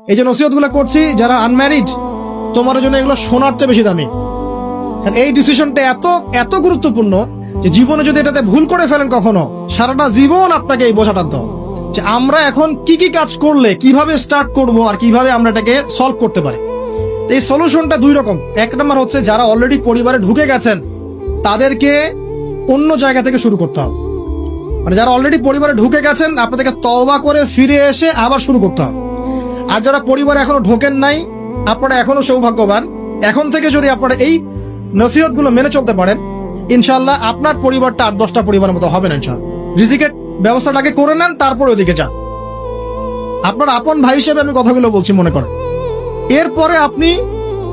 এই যে নসিহতগুলো করছি, যারা আনম্যারিড, তোমার জন্য এগুলো সোনার চেয়ে বেশি দামি। কারণ এই ডিসিশনটা এত এত গুরুত্বপূর্ণ যে জীবনে যদি এটাতে ভুল করে ফেলেন কখনো, সারাটা জীবন আপনাকে এই বোঝাটা দাও যে আমরা এখন কি কি কাজ করলে কিভাবে স্টার্ট করব আর কিভাবে আমরা এটাকে সলভ করতে পারি। এই সলিউশনটা দুই রকম। এক নম্বর হচ্ছে যারা অলরেডি পরিবারে ঢুকে গেছেন তাদেরকে অন্য জায়গা থেকে শুরু করতে হবে। মানে যারা অলরেডি পরিবারে ঢুকে গেছেন আপনাদেরকে তওবা করে ফিরে এসে আবার শুরু করতে হবে। আর যারা পরিবারে এখনো ঢোকেন নাই, আপনারা এখনো সৌভাগ্যবান। এখন থেকে যদি আপনারা এই নসিহতগুলো মেনে চলতে পারেন, ইনশাআল্লাহ আপনার পরিবারটা 8-10টা পরিবারের মতো হবে না। ইনশাআল্লাহ রিজিকের ব্যবস্থাটাকে করে নেন, তারপরে ওইদিকে যান। আপনার আপন ভাই হিসেবে আমি কথাগুলো বলছি, মনে করেন। এরপরে আপনি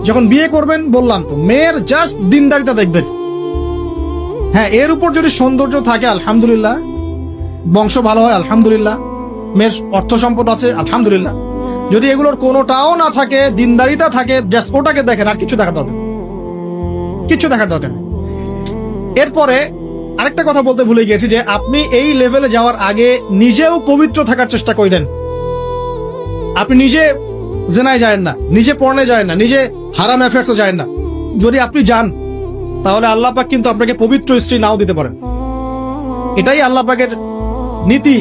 যখন বিয়ে করবেন, বললাম তো, মেয়ের জাস্ট দিনদারিতা দেখবেন। হ্যাঁ, এর উপর যদি সৌন্দর্য থাকে আলহামদুলিল্লাহ, বংশ ভালো হয় আলহামদুলিল্লাহ, মেয়ের অর্থ সম্পদ আছে আলহামদুলিল্লাহ। যদি এগুলোর কোনোটাও না থাকে, দিনদারিতা থাকে, জাস্ট ওটাকে দেখেন, আর কিছু দেখার দরকার, কিছু দেখার দরকার নেই। এরপরে আরেকটা কথা বলতে ভুলে গিয়েছি যে আপনি এই লেভেলে যাওয়ার আগে নিজেও পবিত্র থাকার চেষ্টা করেন। আপনি নিজে জেনায় যায় না, নিজে পর্নে যায় না, নিজে হারাম অ্যাফেয়ার্সে যায় না। যদি আপনি যান তাহলে আল্লাহ পাক কিন্তু আপনাকে পবিত্র স্ত্রী নাও দিতে পারেন। এটাই আল্লাহ পাকের নীতি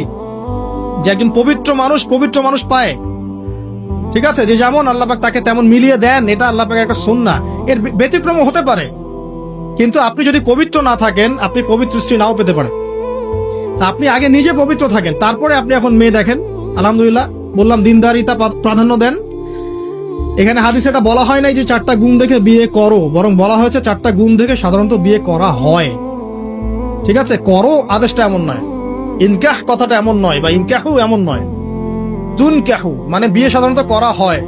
যে একজন পবিত্র মানুষ পায়। ঠিক আছে, যে যেমন আল্লাহ পাক তাকে তেমন মিলিয়ে দেন, এটা আল্লাহ পাকের একটা সুন্নাহ। এর ব্যতিক্রম হতে পারে, কিন্তু আপনি যদি পবিত্র না থাকেন আপনি পবিত্র স্ত্রী নাও পেতে পারেন। তা আপনি আগে নিজে পবিত্র থাকেন, তারপরে আপনি এখন মেয়ে দেখেন। আলহামদুলিল্লাহ, বললাম দিনদারিতা প্রাধান্য দেন। এখানে হাদিসে এটা বলা হয় নাই যে 4টা গুণ দেখে বিয়ে করো, বরং বলা হয়েছে 4টা গুণ দেখে সাধারণত বিয়ে করা হয়। ঠিক আছে, করো আদেশটা এমন নয়, ইনকাহ কথাটা এমন নয়, বা ইনকাহু এমন নয়, তুনকাহু মানে বিয়ে সাধারণত করা হয়।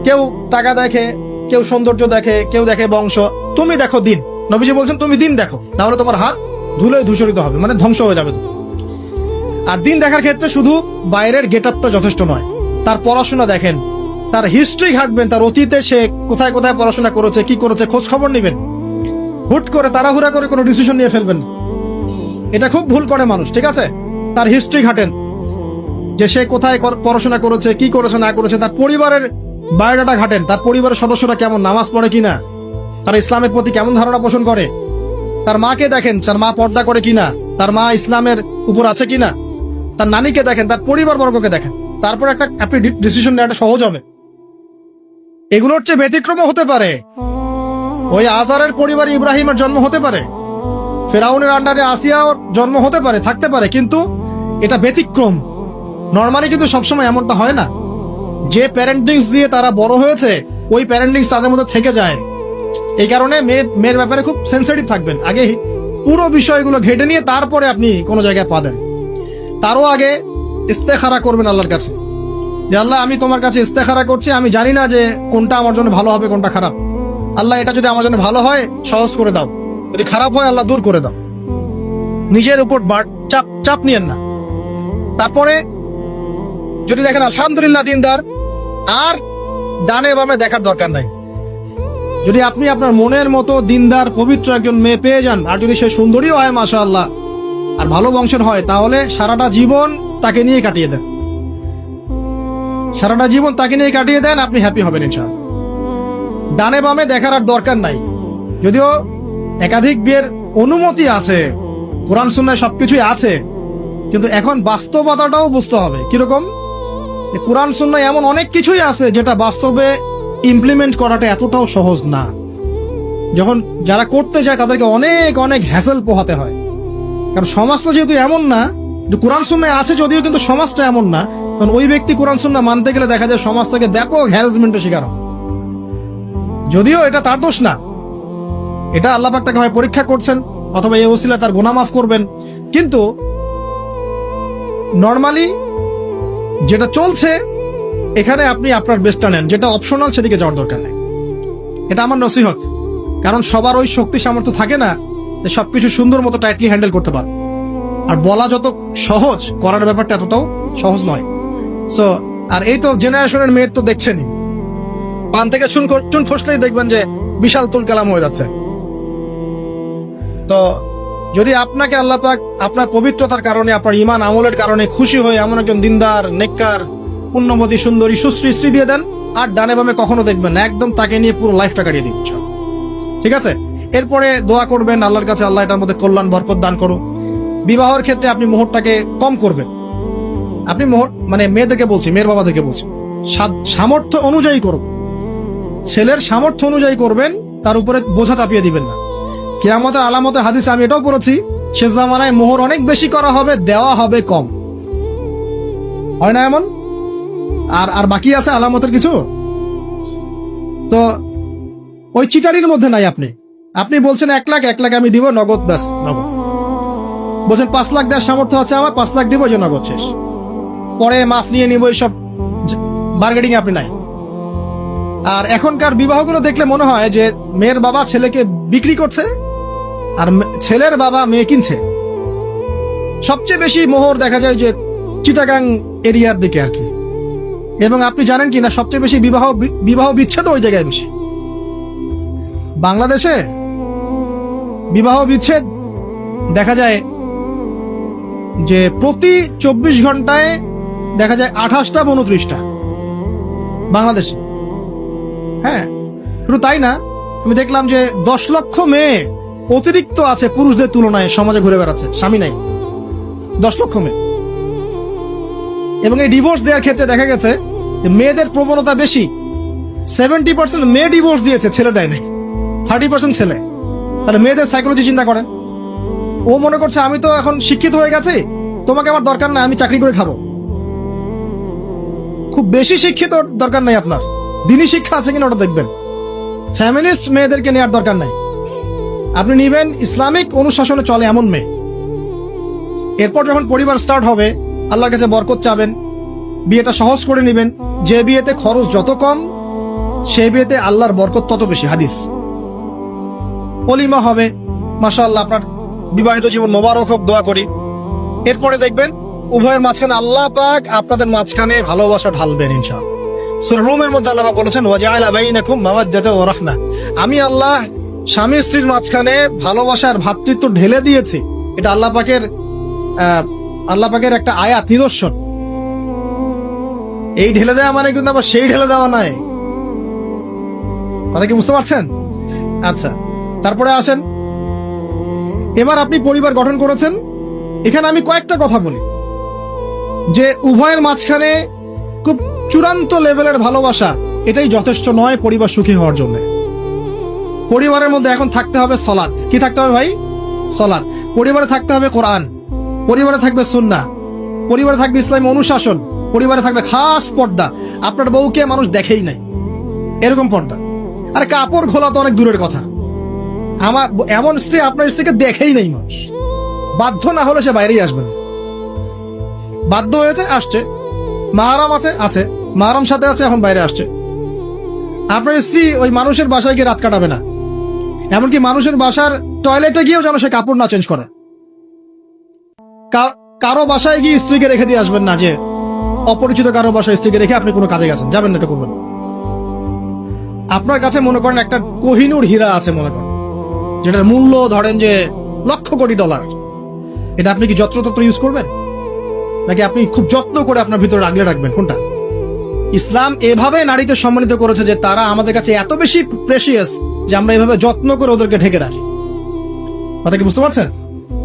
কেউ টাকা দেখে, কেউ সৌন্দর্য দেখে, কেউ দেখে বংশ। তুমি দেখো দিন। নবীজি বলছেন তুমি দিন দেখো, নাহলে তোমার হাত ধুলোয় ধূসরিত হবে, মানে ধ্বংস হয়ে যাবে। আর দিন দেখার ক্ষেত্রে শুধু বাইরের গেট আপটা যথেষ্ট নয়, তার পড়াশোনা দেখেন, তার হিস্ট্রি ঘাটবেন, তার অতীতে সে কোথায় কোথায় পড়াশোনা করেছে, কি করেছে, খোঁজ খবর নেবেন। হুট করে তাড়াহুড়া করে কোনো ডিসিশন নিয়ে ফেলবেন, এটা খুব ভুল করে মানুষ। ঠিক আছে, তার হিস্ট্রি ঘাটেন, যে সে কোথায় পড়াশোনা করেছে, কি করেছে না করেছে। তার পরিবারের বায়োডাটা ঘাটেন, তার পরিবারের সদস্যরা কেমন, নামাজ পড়ে কিনা, তার ইসলামের প্রতি কেমন ধারণা পোষণ করে। তার মাকে দেখেন, তার মা পর্দা করে কিনা, তার মা ইসলামের উপর আছে কিনা। তার নানিকে দেখেন, তার পরিবার বর্গকে দেখেন, তারপর একটা আপনি ডিসিশন নেওয়াটা সহজ হবে। এগুলোর চেয়ে ব্যতিক্রমও হতে পারে। ওই আজারের পরিবারে ইব্রাহিমের জন্ম হতে পারে, ফেরাউনের আন্ডারে আসিয়ার জন্ম হতে পারে, থাকতে পারে, কিন্তু এটা ব্যতিক্রম। নর্মালি কিন্তু সবসময় এমনটা হয় না। যে প্যারেন্টিংস দিয়ে তারা বড় হয়েছে, ওই প্যারেন্টিংস তাদের মধ্যে থেকে যায়। এই কারণে মেয়ের ব্যাপারে খুব সেন্সিটিভ থাকবেন। আগে পুরো বিষয়গুলো ঘেটে নিয়ে তারপরে আপনি কোনো জায়গায় পা দেন। তারও আগে ইস্তেখারা করবেন আল্লাহর কাছে, যে আল্লাহ আমি তোমার কাছে ইস্তেখারা করছি, আমি জানি না যে কোনটা আমার জন্য ভালো হবে, কোনটা খারাপ। আল্লাহ এটা যদি আমার জন্য ভালো হয় সহজ করে দাও, যদি খারাপ হয় আল্লাহ দূর করে দাও। নিজের উপর চাপ নিয়েন না। তারপরে যদি দেখেন আলহামদুলিল্লাহ দিনদার, আর ডানে বামে দেখার দরকার নাই। যদি আপনি আপনার মনের মতো দিনদার পবিত্র একজন মেয়ে পেয়ে যান, আর যদি সে সুন্দরীও হয় মাশাআল্লাহ, আর ভালো বংশের হয়, তাহলে সারাটা জীবন তাকে নিয়ে কাটিয়ে দেন, সারাটা জীবন তাকে নিয়ে কাটিয়ে দেন, আপনি হ্যাপি হবেন ইনশাআল্লাহ। ডানে বামে দেখার আর দরকার নাই। যদিও একাধিক বিয়ের অনুমতি আছে, কোরআন সুন্নাহয় সবকিছুই আছে, কিন্তু এখন বাস্তবতাটাও বুঝতে হবে। কিরকম? কোরআন সুন্নাহয় এমন অনেক কিছুই আছে যেটা বাস্তবে ইমপ্লিমেন্ট করাটা এতটাও সহজ না। যখন যারা করতে যায় তাদেরকে অনেক অনেক হ্যাসেল পোহাতে হয়। কারণ সমাজটা যেহেতু এমন না, কোরআন সুন্নাহয় আছে যদিও, কিন্তু সমাজটা এমন না, তখন ওই ব্যক্তি কোরআন সুন্নাহ মানতে গেলে দেখা যায় সমাজ থেকে ব্যাপক হ্যারাসমেন্টের শিকার হয়। যদিও এটা তার দোষ না, এটা আল্লাহ পাক তাকে হয় পরীক্ষা করছেন, অথবা এই ওসিলা তার গুনাহ মাফ করবেন। কিন্তু নর্মালি যেটা চলছে, এখানে আপনি আপনার বেস্টটা নেন, যেটা অপশনাল সেদিকে যাওয়ার দরকার নেই। এটা আমার নসিহত। কারণ সবার ওই শক্তি সামর্থ্য থাকে না যে সবকিছু সুন্দর মতো টাইটলি হ্যান্ডেল করতে পারে। আর বলা যত সহজ, করার ব্যাপারটা এতটাও সহজ নয়। সো আর এই তো জেনারেশনের মেয়ের তো দেখছেনই, পান থেকে চুন খসলেই দেখবেন যে বিশাল তুল কালাম হয়ে যাচ্ছে। তো যদি আপনাকে আল্লাহ পাক আপনার পবিত্রতার কারণে, আপনার ঈমান আমলের কারণে খুশি হয়ে এমন একজন দিনদার, নেককার, পুণ্যবতী সুন্দরী সুশ্রী স্ত্রী দিয়ে দেন, আর ডানে বামে কখনো দেখবেন না, একদম তাকে নিয়ে পুরো লাইফটা কাটিয়ে দিন। ঠিক আছে? এরপরে দোয়া করবেন আল্লাহর কাছে, আল্লাহ এটার মধ্যে কল্যাণ বরকত দান করুন। বিবাহের ক্ষেত্রে আপনি মোহরটাকে কম করবেন। আপনি মোহর মানে মেয়েদেরকে বলছি, মেয়ের বাবাদেরকে বলছি, সামর্থ্য অনুযায়ী করবেন। ছেলের সামর্থ্য অনুযায়ী করবেন, তার উপরে বোঝা চাপিয়ে দিবেন না। কিয়ামতের আলামতের হাদিসে আমি এটাও পড়েছি, শেষ জামানায় মোহর অনেক বেশি করা হবে, দেওয়া হবে কম। হয় না এমন? আর বাকি আছে আলামতের কিছু। তো ওই চিটারির মধ্যে নাই। আপনি বলছেন 1 লাখ, 1 লাখ আমি দিব নগদ, ব্যাস নগদ। বলছেন 5 লাখ দেওয়ার সামর্থ্য আছে আমার, 5 লাখ দিব, যে নগদ শেষ, পরে মাফ নিয়ে নিব, এইসব বার্গেনিং আপনি নাই। আর এখনকার বিবাহগুলো দেখলে মনে হয় যে মেয়ের বাবা ছেলেকে বিক্রি করছে, আর ছেলের বাবা মেয়ে কিনছে। সবচেয়ে বেশি মোহর দেখা যায় যে চিটাগাং এরিয়ার দিকে আর কি। এবং আপনি জানেন কি না, সবচেয়ে বেশি বিবাহ বিচ্ছেদ ওই জায়গায় বেশি। বাংলাদেশে বিবাহ বিচ্ছেদ দেখা যায় যে প্রতি 24 ঘন্টায় দেখা যায় 28টা 29টা বাংলাদেশে। হ্যাঁ, শুধু তাই না, আমি দেখলাম যে 10 লক্ষ মেয়ে অতিরিক্ত আছে পুরুষদের তুলনায় সমাজে ঘুরে বেড়াচ্ছে, স্বামী নাই। 10 লক্ষ মেয়ে। এবং এই ডিভোর্স দেওয়ার ক্ষেত্রে দেখা গেছে যে মেয়েদের প্রবণতা বেশি। 70% মেয়ে ডিভোর্স দিয়েছে, ছেলে দেয় নাই। 30% ছেলে। তাহলে মেয়েদের সাইকোলজি চিন্তা করেন। ও মনে করছে আমি তো এখন শিক্ষিত হয়ে গেছি, তোমাকে আমার দরকার নাই, আমি চাকরি করে খাবো। খুব বেশি শিক্ষিত দরকার নাই আপনার, দিনী শিক্ষা আছে কিনা ওটা দেখবেন। ফ্যামিলিস্ট মেয়েদেরকে নেওয়ার দরকার নাই, আপনি নিবেন ইসলামিক অনুশাসনে চলে এমন মেয়ে। এরপর যখন পরিবার স্টার্ট হবে, আল্লাহর কাছে বরকত চাবেন, বিয়েটা সহজ করে নেবেন। যে বিয়েতে খরচ যত কম, সেই বিয়েতে আল্লাহর বরকত তত বেশি। হাদিস। অলিমা হবে, মাশাআল্লাহ, আপনার বিবাহিত জীবন মোবারক হোক, দোয়া করি। এরপরে দেখবেন উভয়ের মাঝখানে আল্লাহ পাক আপনাদের মাঝখানে ভালোবাসা ঢালবেন ইনশাআল্লাহ। সূরা রুমের মধ্যে আল্লাহ পাক বলেছেন, ওয়াজআলা বাইনাকুম মাওয়াদ্দাতা ওয়া রাহমা। আমি আল্লাহ স্বামী স্ত্রীর মাঝখানে ভালোবাসার ভ্রাতৃত্ব ঢেলে দিয়েছি। এটা আল্লাহ পাকের একটা আয়াত, নিদর্শন। এই ঢেলে দেওয়া মানে কিন্তু আবার সেই ঢেলে দেওয়া নাই। কথা কি বুঝতে পারছেন? আচ্ছা, তারপরে আসেন, এবার আপনি পরিবার গঠন করেছেন। এখানে আমি কয়েকটা কথা বলি যে উভয়ের মাঝখানে খুব চূড়ান্ত লেভেলের ভালোবাসা এটাই যথেষ্ট নয় পরিবার সুখী হওয়ার জন্য। পরিবারের মধ্যে এখন থাকতে হবে সলাত। কি থাকতে হবে ভাই? সলাত। পরিবারে থাকতে হবে কোরআন, পরিবারে থাকবে সুন্নাহ, পরিবারে থাকবে ইসলামী অনুশাসন, পরিবারে থাকবে খাস পর্দা। আপনার বউকে মানুষ দেখেই নাই, এরকম পর্দা। আরে কাপড় খোলা তো অনেক দূরের কথা, আমার এমন স্ত্রী আপনার স্ত্রীকে দেখেই নাই মানুষ। বাধ্য না হলে সে বাইরেই আসবে না। বাধ্য হয়েছে, আসছে। মাহারাম আছে, মাহারাম সাথে আছে, এখন বাইরে আসছে। আপনার স্ত্রী ওই মানুষের বাসায় গিয়ে রাত কাটাবে না, এমনকি মানুষের বাসার টয়লেটে গিয়েও যেন সে কাপড় না চেঞ্জ করে। কারো বাসায় গিয়ে স্ত্রীকে রেখে দিয়ে আসবেন না, যে অপরিচিত কারো বাসায় স্ত্রীকে রেখে আপনি কোনো কাজে গেছেন, যাবেন না, এটা করবেন। আপনার কাছে মনে করেন একটা কোহিনূর হীরা আছে, মনে করেন যেটার মূল্য ধরেন যে লক্ষ কোটি ডলার। এটা আপনি কি যত্রতত্র ইউজ করবেন, নাকি আপনি খুব যত্ন করে আপনার ভিতরে আগলে রাখবেন? কোনটা? ইসলাম এভাবে নারীকে সম্মানিত করেছে যে তারা আমাদের কাছে এত বেশি প্রেশিয়াস যে আমরা এভাবে যত্ন করে ওদেরকে ঢেকে রাখি। কথা কি বুঝতে পারছেন?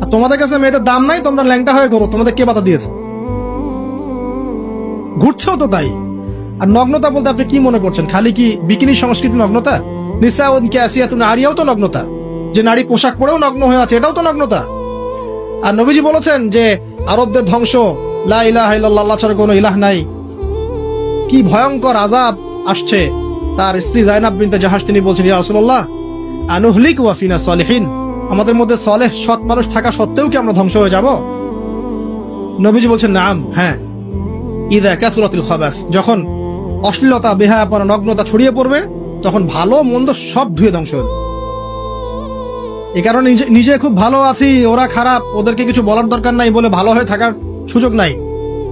আর তোমাদের কাছে মেয়েদের দাম নাই, তোমরা ল্যাংটা হয়ে করো, তোমাদের কে বাধা দিয়েছে? ঘুরছেও তো তাই। আর নগ্নতা বলতে আপনি কি মনে করছেন? খালি কি বিকিনি সংস্কৃতি নগ্নতা? নিসাউন কাসিয়াতুন আরিয়াও তো নগ্নতা, যে নারী পোশাক পরেও নগ্ন হয়ে আছে, এটাও তো নগ্নতা। আর নবীজি বলেছেন যে আরবদের ধ্বংস, লা ইলাহা ইল্লাল্লাহ, আল্লাহ ছাড়া কোনো ইলাহ নাই। কি ভয়ঙ্কর আযাব আসছে। তার স্ত্রী যায়নাব বিনতে জাহাশ তিনি বলছেন, ইয়া রাসূলুল্লাহ আনুহলিক ওয়া ফিনা সালিহিন, আমাদের মধ্যে সালেহ সৎ মানুষ থাকা সত্ত্বেও কি আমরা ধ্বংস হয়ে যাব? নবীজি বলছেন, নাম, হ্যাঁ। ইযা কাসরাতুল খাবাস, যখন অশ্লীলতা, বেহায়াপনা, নগ্নতা ছড়িয়ে পড়বে, তখন ভালো মন্দ সব ধুয়ে ধ্বংস হবে। এই কারণে নিজে খুব ভালো আছি, ওরা খারাপ, ওদেরকে কিছু বলার দরকার নাই বলে ভালো হয়ে থাকার সুযোগ নাই।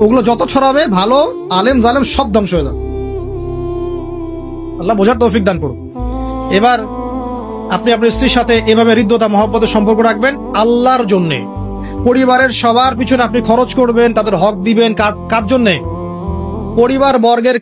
ওগুলো যত ছড়াবে, ভালো আলেম জালেম সব ধ্বংস হয়ে যাবে। আল্লাহ বোঝার তৌফিক দান করুন। এবার আপনি আপনার স্ত্রীর সাথে এভাবে হৃদ্যতা মহব্বতের সম্পর্ক রাখবেন আল্লাহর জন্যে। পরিবারের সবার পিছনে আপনি খরচ করবেন, তাদের হক দিবেন। কার জন্যে? পরিবার বর্গের